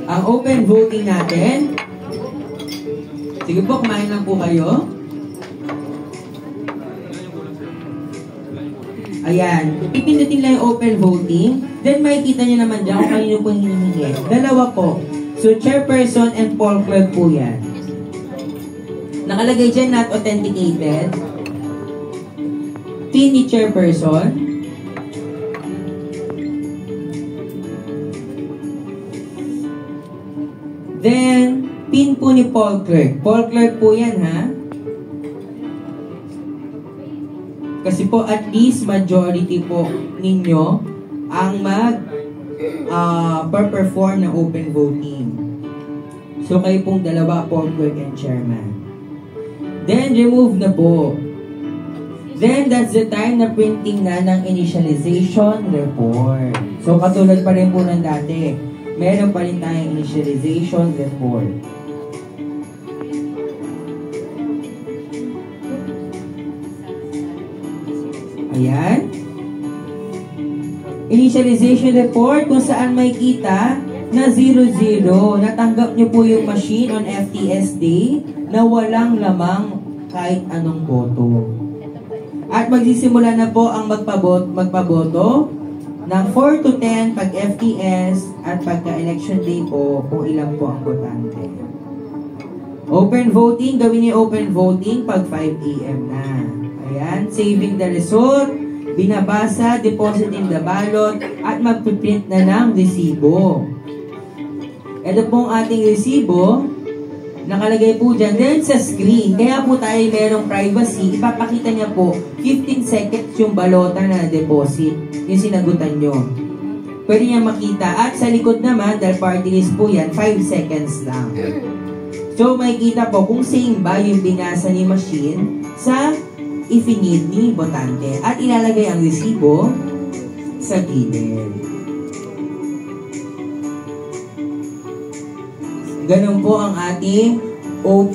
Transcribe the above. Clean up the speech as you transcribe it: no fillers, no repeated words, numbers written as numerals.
ang open voting natin. Sige po, kumain lang po kayo. Ayan, pipindutin lang yung open voting. Then makikita nyo naman dyan kung kanino po hinihingi. Dalawa po. So, chairperson and poll clerk po yan. Nakalagay dyan, not authenticated. PIN ni chairperson. Then, PIN po ni poll clerk. Poll clerk po yan, ha? Kasi po, at least majority po ninyo ang perform ng open voting. So, kayo pong dalawa, poll clerk and chairman. Then, remove na po. Then, that's the time na printing na ng initialization report. So, katulad pa rin po ng dati. Meron pa rin tayong initialization report. Ayan. Initialization report kung saan may kita na 00. Natanggap nyo po yung machine on FTS day na walang lamang kahit anong boto. At magsisimula na po ang magpaboto ng 4 to 10 pag FTS at pagka-election day po kung ilan po ang botante. Open voting, gawin niyo open voting pag 5 AM na. Ayan, saving the result, binabasa, depositing the ballot, at magpiprint na ng resibo. Ito pong ating resibo, nakalagay po dyan, then sa screen. Kaya po tayo merong privacy, ipapakita niya po 15 seconds yung balota na deposit, yung sinagutan nyo. Pwede niya makita. At sa likod naman, dahil party list po yan, 5 seconds lang. So, makikita po kung same ba yung binasa ni machine sa ifinid ni botante. At ilalagay ang resibo sa gilid. Ganun po ang ating